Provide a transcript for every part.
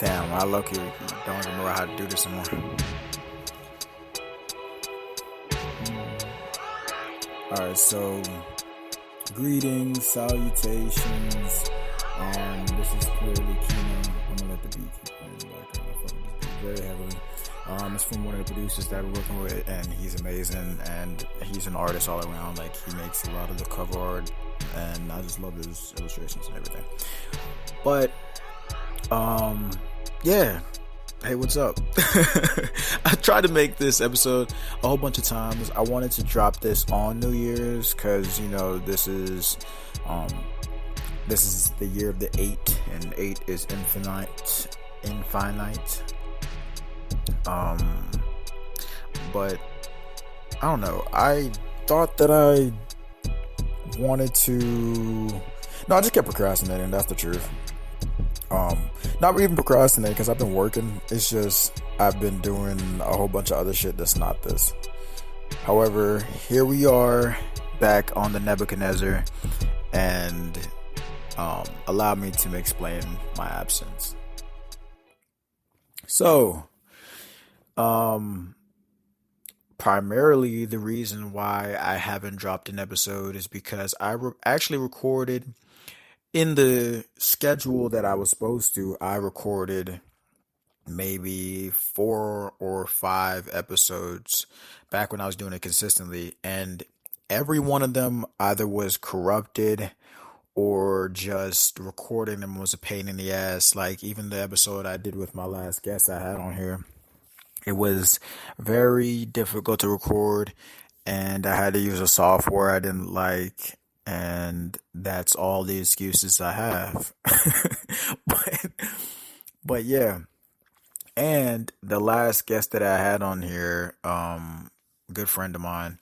Damn, I lucky don't even know how to do this anymore. Alright, so greetings, salutations. This is clearly Kino. I'm gonna let the beat keep playing in the background. I fuck with this beat very heavily. It's from one of the producers that we're working with, and he's amazing, and he's an artist all around. Like, he makes a lot of the cover art, and I just love his illustrations and everything. But yeah. Hey, what's up? I tried to make this episode a whole bunch of times. I wanted to drop this on New Year's because, you know, this is the year of the 8, and 8 is infinite. But I don't know. I thought that I wanted to. No, I just kept procrastinating. That's the truth. Not even procrastinating because I've been working. It's just I've been doing a whole bunch of other shit that's not this. However, here we are back on the Nebuchadnezzar, and allow me to explain my absence. So, primarily the reason why I haven't dropped an episode is because I actually recorded. In the schedule that I was supposed to, I recorded maybe 4 or 5 episodes back when I was doing it consistently, and every one of them either was corrupted or just recording them was a pain in the ass. Like, even the episode I did with my last guest I had on here, it was very difficult to record, and I had to use a software I didn't like. And that's all the excuses I have. but yeah. And the last guest that I had on here, good friend of mine,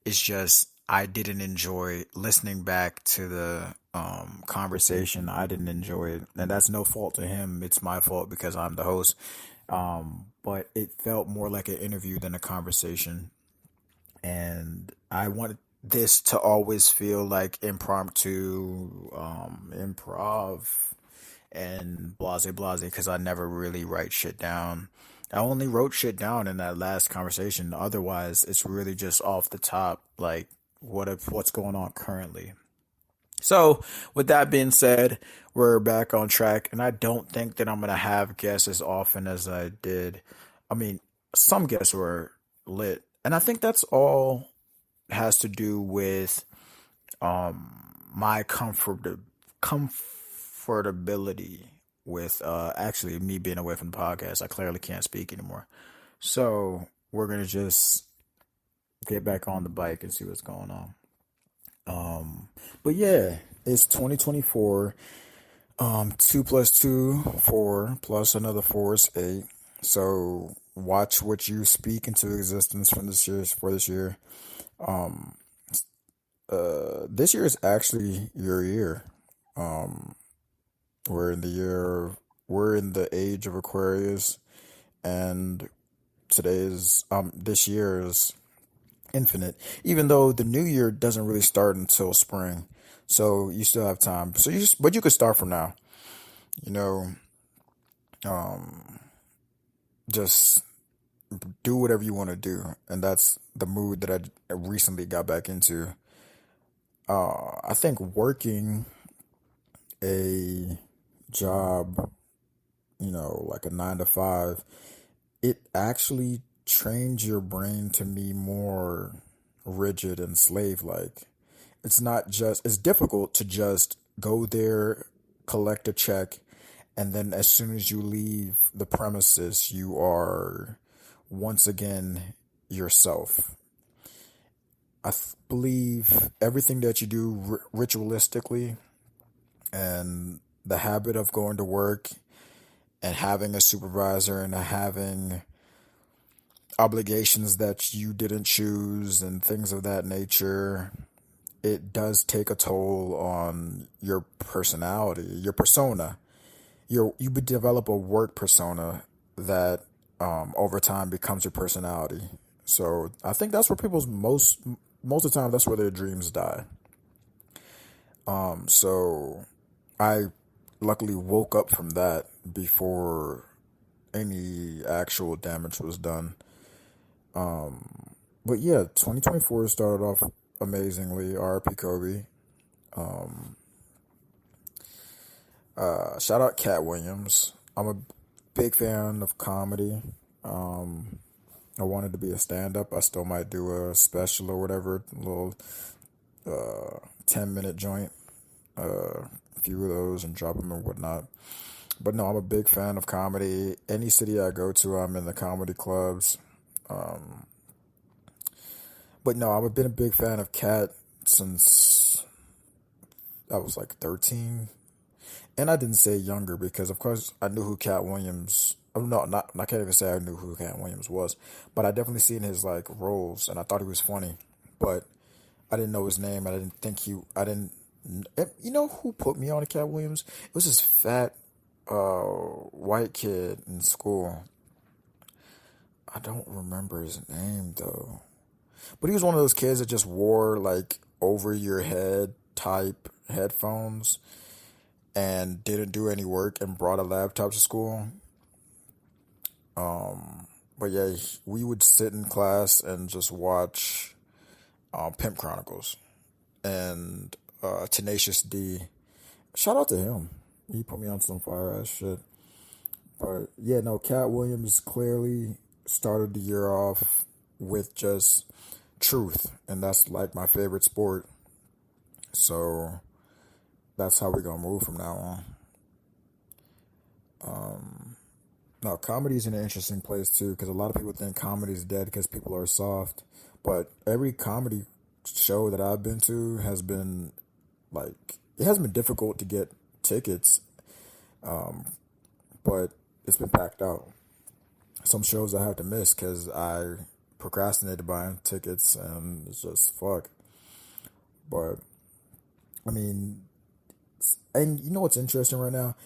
it's just I didn't enjoy listening back to the conversation. I didn't enjoy it. And that's no fault to him. It's my fault because I'm the host. But it felt more like an interview than a conversation. And I wanted this to always feel like impromptu, improv, and blase because I never really write shit down. I only wrote shit down in that last conversation. Otherwise, it's really just off the top, like what's going on currently. So, with that being said, we're back on track, and I don't think that I'm gonna have guests as often as I did. I mean, some guests were lit, and I think that's all has to do with my comfortability with actually me being away from the podcast. I clearly can't speak anymore, so we're gonna just get back on the bike and see what's going on. But yeah, it's 2024. 2 plus 2, 4, plus another 4 is 8. So watch what you speak into existence from this year for this year. This year is actually your year. We're in the age of Aquarius, and this year is infinite, even though the new year doesn't really start until spring. So you still have time. But you could start from now. You know, just do whatever you want to do, and that's the mood that I recently got back into. I think working a job, like a 9 to 5, it actually trains your brain to be more rigid and slave-like. It's difficult to just go there, collect a check, and then as soon as you leave the premises, you are once again yourself. I believe everything that you do ritualistically, and the habit of going to work and having a supervisor and having obligations that you didn't choose and things of that nature, it does take a toll on your personality, your persona. You develop a work persona that over time becomes your personality. So I think that's where people's most of the time, that's where their dreams die. So I luckily woke up from that before any actual damage was done. But yeah, 2024 started off amazingly. R.P. Kobe. Shout out Cat Williams. I'm a big fan of comedy. I wanted to be a stand up. I still might do a special or whatever, a little 10-minute joint, a few of those and drop them and whatnot. But no, I'm a big fan of comedy. Any city I go to, I'm in the comedy clubs. But no, I've been a big fan of Cat since I was like 13. And I didn't say younger because, of course, I knew who Cat Williams. Oh, no, not I can't even say I knew who Cat Williams was, but I definitely seen his like roles, and I thought he was funny. But I didn't know his name. I didn't think he. I didn't. You know who put me on to Cat Williams? It was this fat white kid in school. I don't remember his name though, but he was one of those kids that just wore like over your head type headphones and didn't do any work and brought a laptop to school. But yeah, we would sit in class and just watch Pimp Chronicles and Tenacious D. Shout out to him. He put me on some fire ass shit. But yeah, no, Cat Williams clearly started the year off with just truth, and that's like my favorite sport. So that's how we're gonna move from now on. Now, comedy is an interesting place too, because a lot of people think comedy is dead because people are soft. But every comedy show that I've been to has been like it has been difficult to get tickets, but it's been packed out. Some shows I have to miss because I procrastinated buying tickets, and it's just fuck. But I mean, and you know what's interesting right now?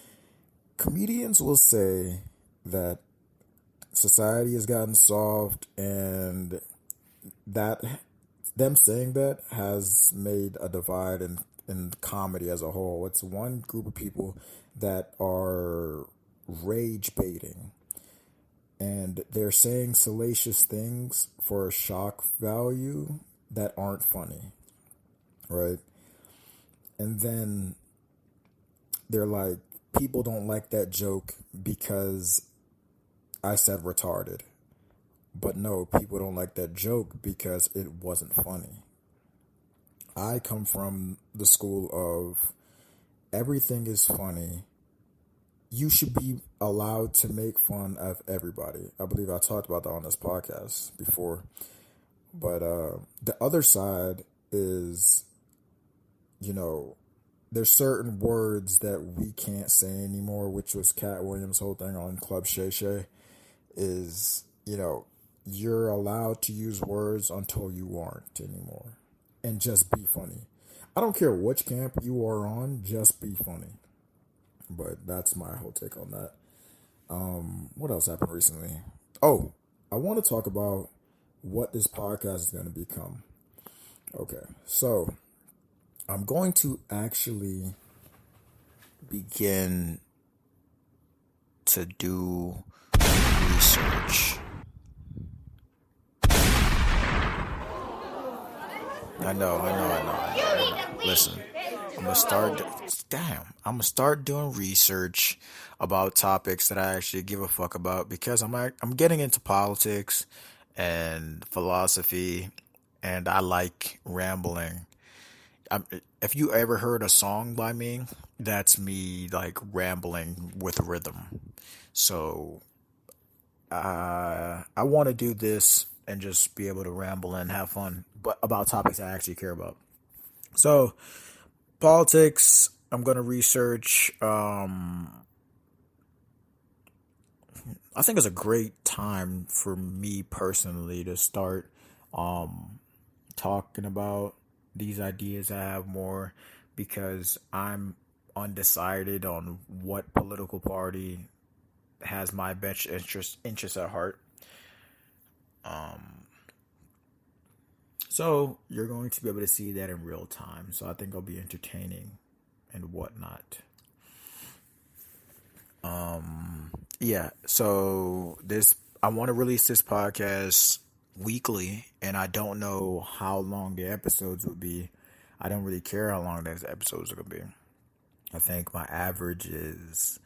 Comedians will say that society has gotten soft, and that them saying that has made a divide in comedy as a whole. It's one group of people that are rage baiting, and they're saying salacious things for a shock value that aren't funny, right? And then they're like, people don't like that joke because I said retarded. But no, people don't like that joke because it wasn't funny. I come from the school of everything is funny. You should be allowed to make fun of everybody. I believe I talked about that on this podcast before. But the other side is, you know, there's certain words that we can't say anymore, which was Cat Williams' whole thing on Club Shay Shay, is, you know, you're allowed to use words until you aren't anymore. And just be funny. I don't care which camp you are on, just be funny. But that's my whole take on that. What else happened recently? Oh, I want to talk about what this podcast is going to become. Okay, so I'm going to actually begin to do research. I know. Listen, I'm gonna start. I'm gonna start doing research about topics that I actually give a fuck about because I'm getting into politics and philosophy, and I like rambling. If you ever heard a song by me, that's me like rambling with rhythm. So I want to do this and just be able to ramble and have fun, but about topics I actually care about. So politics, I'm gonna research. I think it's a great time for me personally to start talking about these ideas I have more because I'm undecided on what political party has my best interest at heart. So you're going to be able to see that in real time. So I think it'll be entertaining and whatnot. Yeah, so this I want to release this podcast weekly, and I don't know how long the episodes will be. I don't really care how long those episodes are gonna be. I think my average is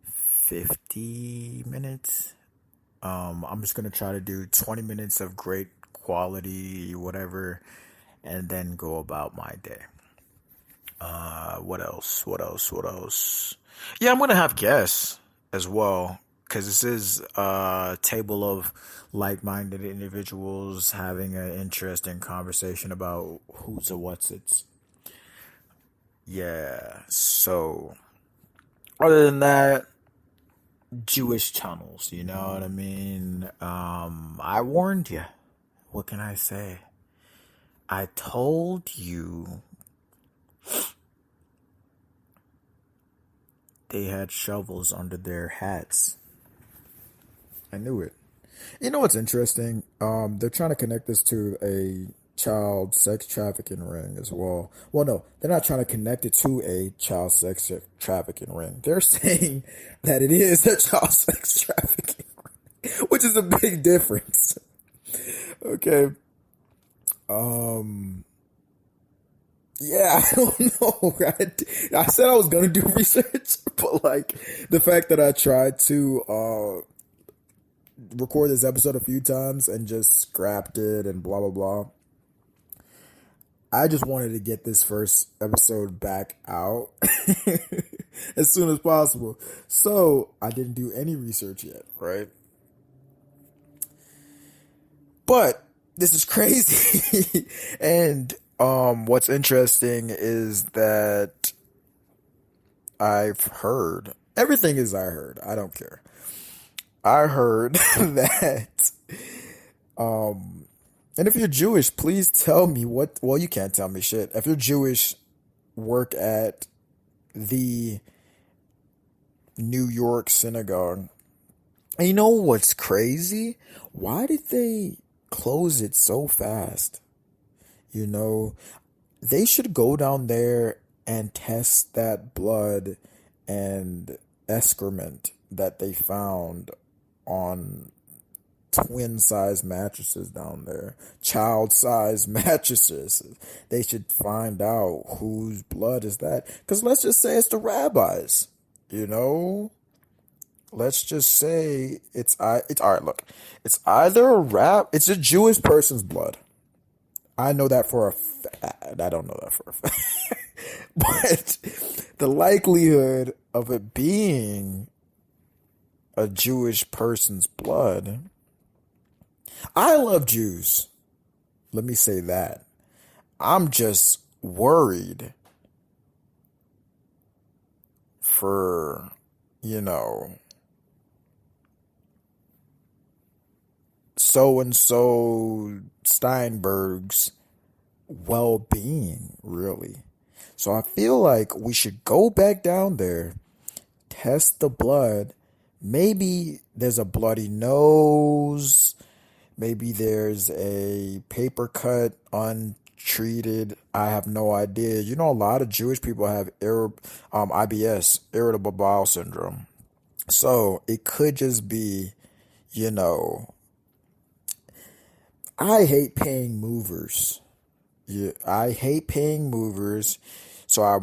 50 minutes. I'm just gonna try to do 20 minutes of great quality, whatever, and then go about my day. What else? What else? What else? Yeah, I'm gonna have guests as well because this is a table of like-minded individuals having an interesting conversation about who's a what's it's. Yeah. So, other than that, Jewish channels. You know what I mean? I warned you. What can I say? I told you they had shovels under their hats. I knew it. You know what's interesting? They're trying to connect this to a child sex trafficking ring as well. Well, no, they're not trying to connect it to a child sex trafficking ring. They're saying that it is a child sex trafficking ring, which is a big difference. Okay. Um, yeah, I don't know. I said I was gonna do research, but like the fact that I tried to record this episode a few times and just scrapped it and blah blah blah. I just wanted to get this first episode back out as soon as possible. So I didn't do any research yet, right? But this is crazy. And what's interesting is that I've heard everything is I heard. I don't care. I heard that and if you're Jewish, please tell me what well you can't tell me shit. If you're Jewish, work at the New York synagogue. And you know what's crazy? Why did they close it so fast? You know, they should go down there and test that blood and excrement that they found on twin size mattresses down there, child size mattresses. They should find out whose blood is that. Because let's just say it's the rabbis, you know? Let's just say it's all right. Look, it's either it's a Jewish person's blood. I know that for a fact. I don't know that for a fact. But the likelihood of it being a Jewish person's blood. I love Jews. Let me say that. I'm just worried for, you know, so and so Steinberg's well being, really. So I feel like we should go back down there, test the blood. Maybe there's a bloody nose. Maybe there's a paper cut untreated. I have no idea. You know, a lot of Jewish people have IBS, irritable bowel syndrome. So it could just be, you know, I hate paying movers. Yeah, I hate paying movers. So I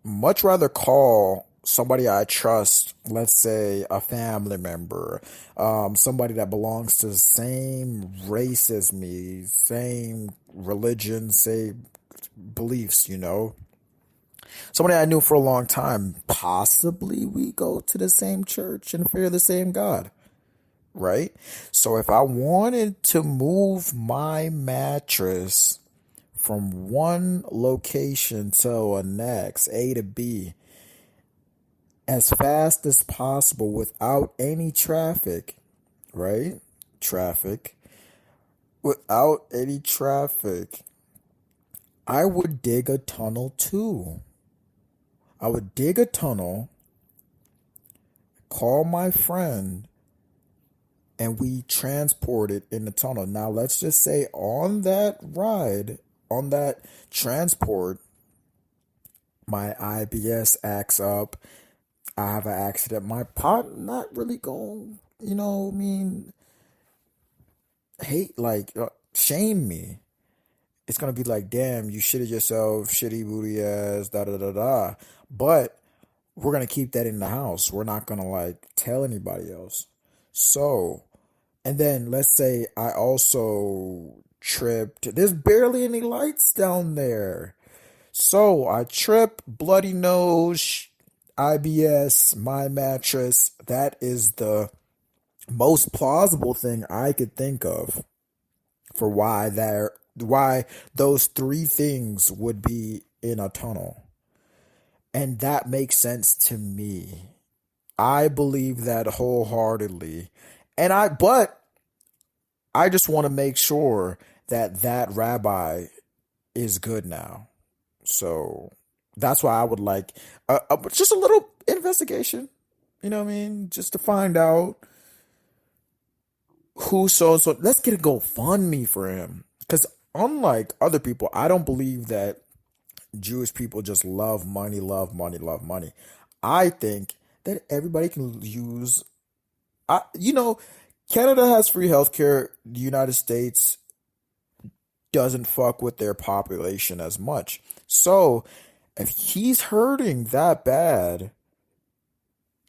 much rather call somebody I trust, let's say a family member, somebody that belongs to the same race as me, same religion, same beliefs, you know. Somebody I knew for a long time. Possibly we go to the same church and fear the same God, right? So if I wanted to move my mattress from one location to a next, A to B, as fast as possible without any traffic, right? Traffic. Without any traffic, I would dig a tunnel too. I would dig a tunnel, call my friend, and we transport it in the tunnel. Now, let's just say on that ride, on that transport, my IBS acts up. I have an accident, my pot not really going, I mean, hate, like, shame me. It's gonna be like, damn, you shitted yourself, shitty booty ass, da da da da. But we're gonna keep that in the house. We're not gonna like tell anybody else. So, and then let's say I also tripped. There's barely any lights down there. So I trip, bloody nose, IBS, my mattress. That is the most plausible thing I could think of for why those three things would be in a tunnel. And that makes sense to me. I believe that wholeheartedly. But I just want to make sure that that rabbi is good now. So that's why I would like just a little investigation. You know what I mean? Just to find out who so. Let's get a GoFundMe for him. Because unlike other people, I don't believe that Jewish people just love money, love money, love money. I think that everybody can use, you know, Canada has free healthcare. The United States doesn't fuck with their population as much. So if he's hurting that bad,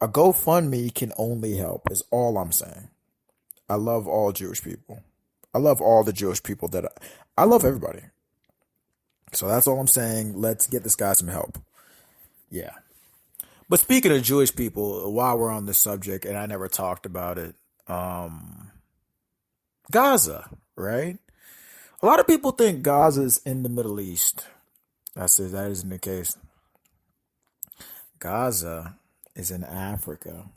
a GoFundMe can only help, is all I'm saying. I love all Jewish people. I love all the Jewish people I love everybody. So that's all I'm saying. Let's get this guy some help. Yeah. But speaking of Jewish people, while we're on this subject, and I never talked about it, Gaza, right? A lot of people think Gaza's in the Middle East. That isn't the case. Gaza is in Africa.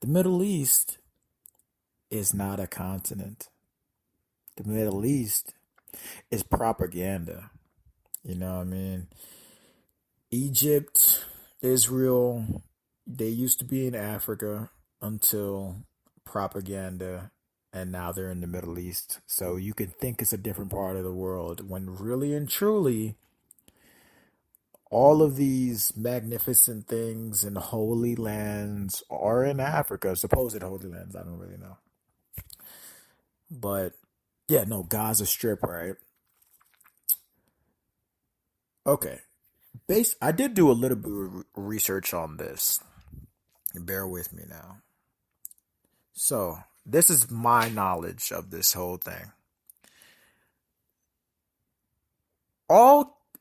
The Middle East is not a continent. The Middle East is propaganda. You know what I mean? Egypt, Israel, they used to be in Africa until propaganda, and now they're in the Middle East. So you can think it's a different part of the world when really and truly all of these magnificent things and holy lands are in Africa, supposed holy lands. I don't really know. But yeah, no, Gaza Strip, right? Okay. I did do a little bit of research on this. Bear with me now. So, this is my knowledge of this whole thing.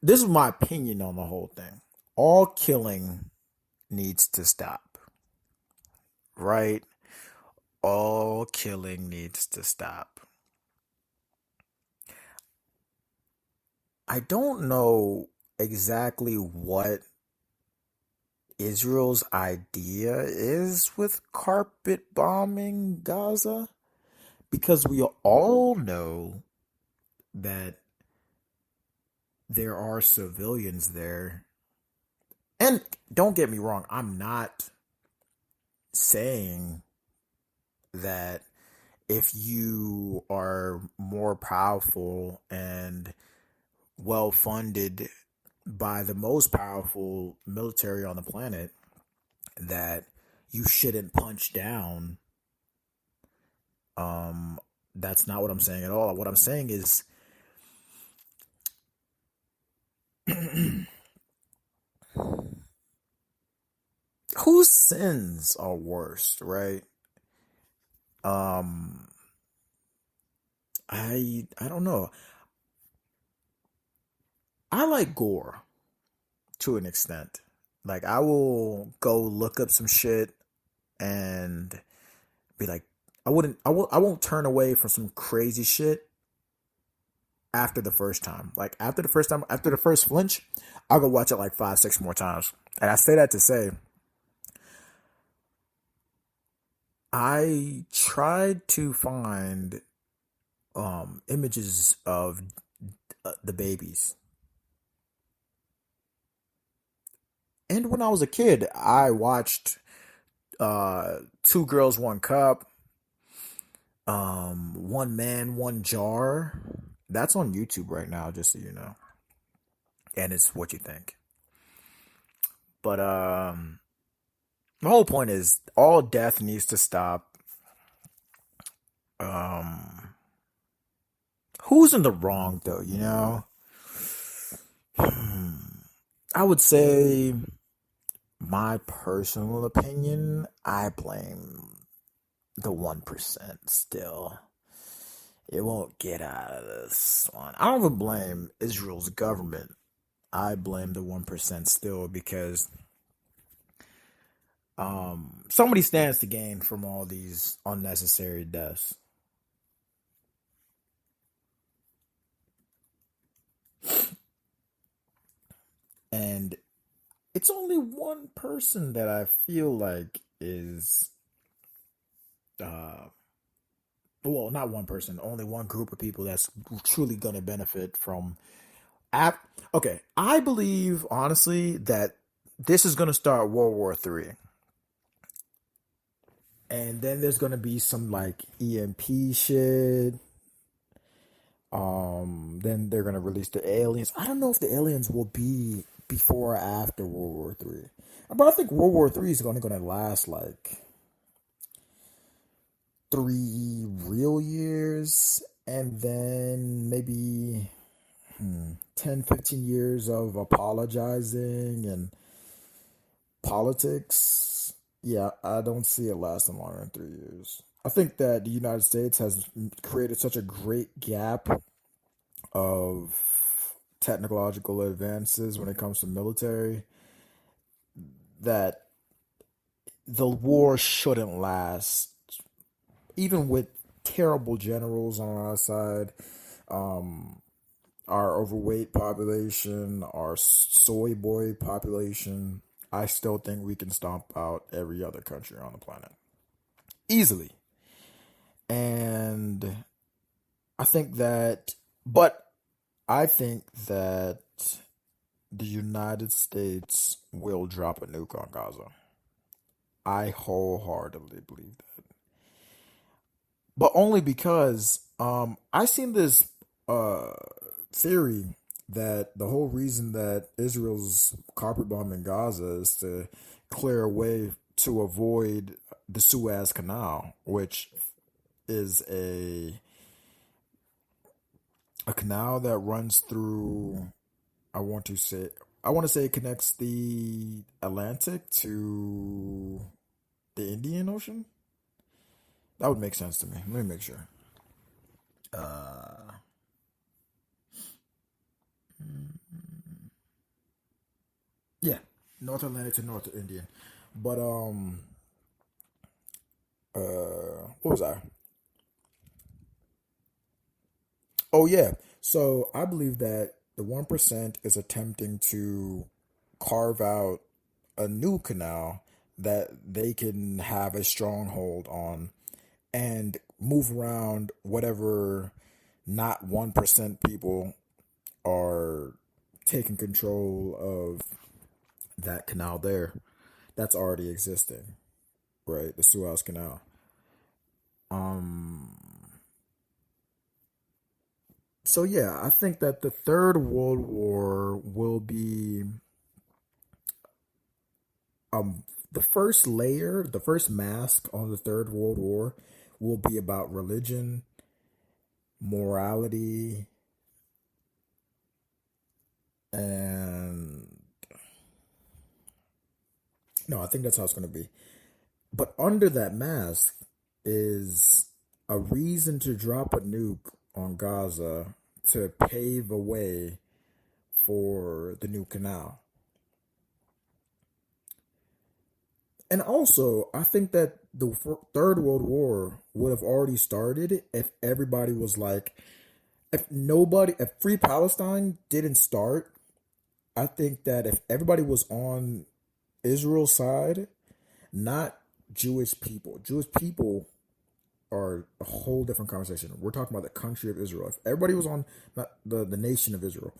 This is my opinion on the whole thing. All killing needs to stop. Right? All killing needs to stop. I don't know exactly what Israel's idea is with carpet bombing Gaza, because we all know that there are civilians there. And don't get me wrong, I'm not saying that if you are more powerful and well funded by the most powerful military on the planet, that you shouldn't punch down. That's not what I'm saying at all. What I'm saying is whose sins are worst, right? Um I don't know. I like gore to an extent. Like I will go look up some shit and be like, I won't turn away from some crazy shit after the first time. Like after the first flinch, I'll go watch it like 5, 6 more times. And I say that to say I tried to find images of the babies. And when I was a kid, I watched Two Girls, One Cup, One Man, One Jar. That's on YouTube right now, just so you know. And it's what you think. But The whole point is all death needs to stop. Um, who's in the wrong though? I would say my personal opinion. I blame the 1% still. It won't get out of this one. I don't even blame Israel's government. I blame the 1% still because somebody stands to gain from all these unnecessary deaths. And it's only one person that I feel like is uh well, not one person, only one group of people that's truly going to benefit from app. Okay, I believe honestly that this is going to start World War III, and then there's going to be some like EMP shit. Then they're going to release the aliens. I don't know if the aliens will be before or after World War III, but I think World War III is going to last like 3 real years, and then maybe 10, 15 years of apologizing and politics. Yeah, I don't see it lasting longer than 3 years. I think that the United States has created such a great gap of technological advances when it comes to military that the war shouldn't last, even with terrible generals on our side. Um, our overweight population, our soy boy population, I still think we can stomp out every other country on the planet easily. And I think that, but I think that the United States will drop a nuke on Gaza. I wholeheartedly believe that, but only because I seen this uh theory that the whole reason that Israel's carpet bombing Gaza is to clear a way to avoid the Suez Canal, which is a canal that runs through. I want to say I want to say it connects the Atlantic to the Indian Ocean. That would make sense to me. Let me make sure. Uh, yeah, North Atlantic to North Indian. But what was I? Oh yeah. So I believe that the 1% is attempting to carve out a new canal that they can have a stronghold on and move around whatever not 1% people are taking control of that canal there that's already existing, right? The Suez Canal. Um so yeah, I think that the third world war will be the first layer, the first mask on the third world war will be about religion, morality, and no, I think that's how it's going to be. But under that mask is a reason to drop a nuke on Gaza to pave a way for the new canal. And also, I think that the Third World War would have already started if everybody was like, if Free Palestine didn't start, I think that if everybody was on Israel's side, not Jewish people are a whole different conversation. We're talking about the country of Israel. If everybody was on not the nation of Israel,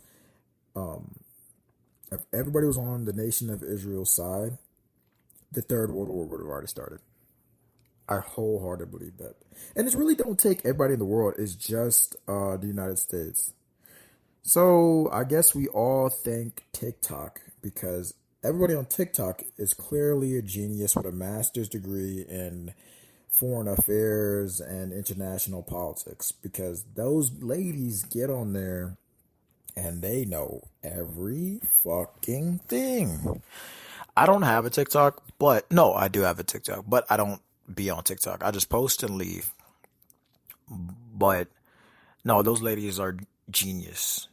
um, if everybody was on the nation of Israel's side, the Third World War would have already started. I wholeheartedly believe that. And it's really don't take everybody in the world. It's just the United States. So I guess we all thank TikTok because everybody on TikTok is clearly a genius with a master's degree in foreign affairs and international politics, because those ladies get on there and they know every fucking thing. I don't have a TikTok, but no, I do have a TikTok, but I don't be on TikTok. I just post and leave. But no, those ladies are genius.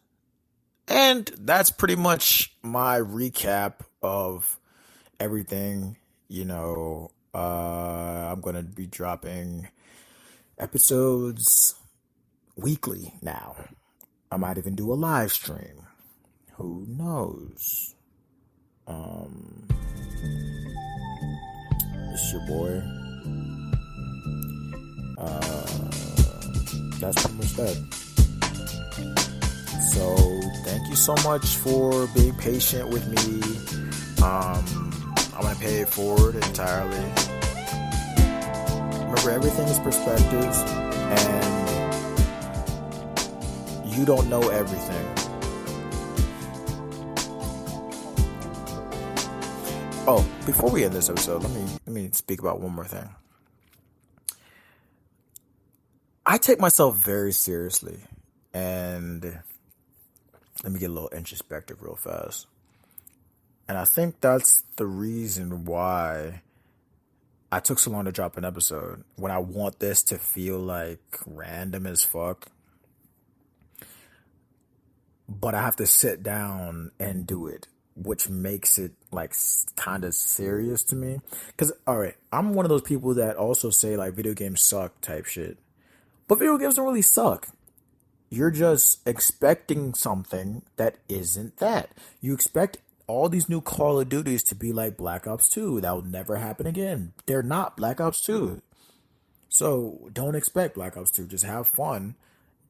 And that's pretty much my recap of everything. I'm going to be dropping episodes weekly now. I might even do a live stream. Who knows? It's your boy. That's pretty much that. So thank you so much for being patient with me. I'm gonna pay it forward entirely. Remember, everything is perspectives, and you don't know everything. Oh, before we end this episode, let me speak about one more thing. I take myself very seriously, and let me get a little introspective real fast. And I think that's the reason why I took so long to drop an episode, when I want this to feel like random as fuck. But I have to sit down and do it, which makes it like kind of serious to me. Because, alright, I'm one of those people that also say like video games suck type shit. But video games don't really suck. You're just expecting something that isn't that. You expect all these new Call of Duties to be like Black Ops 2. That will never happen again. They're not Black Ops 2. So don't expect Black Ops 2. Just have fun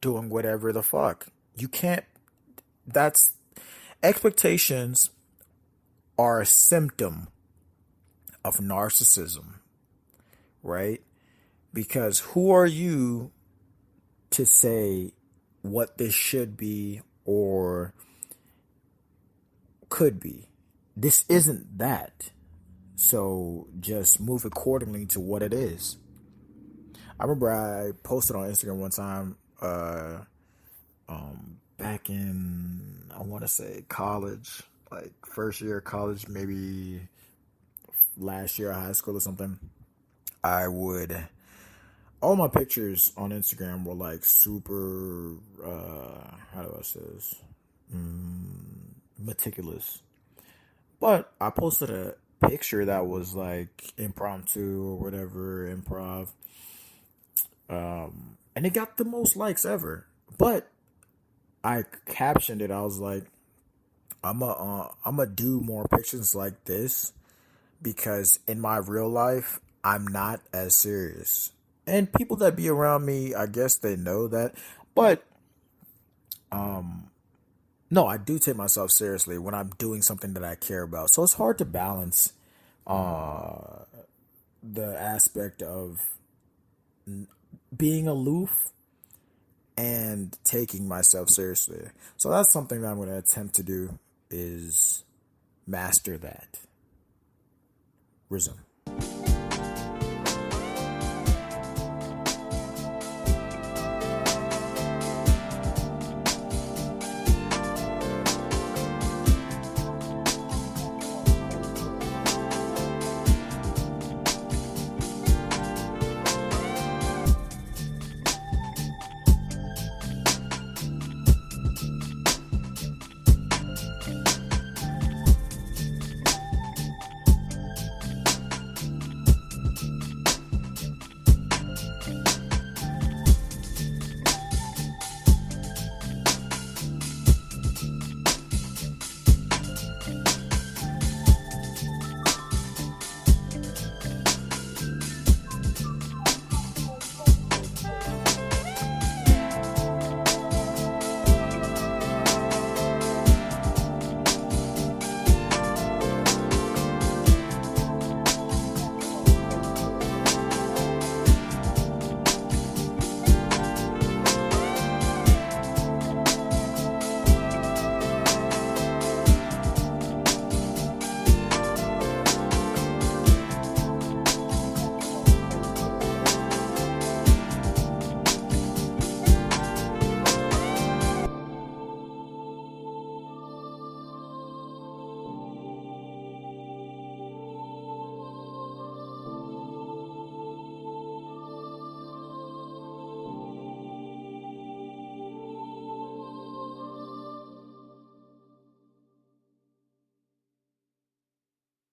doing whatever the fuck. You can't. That's. Expectations are a symptom of narcissism, right? Because who are you to say what this should be or could be? This isn't that. So just move accordingly to what it is. I remember I posted on Instagram one time, back in, I want to say college, like first year of college, maybe last year of high school or something. All my pictures on Instagram were like super, how do I say this? Meticulous. But I posted a picture that was like impromptu or whatever, improv. And it got the most likes ever. But I captioned it. I was like, I'm a do more pictures like this, because in my real life, I'm not as serious. And people that be around me, I guess they know that. But no, I do take myself seriously when I'm doing something that I care about. So it's hard to balance the aspect of being aloof and taking myself seriously. So that's something that I'm going to attempt to do, is master that. Resume.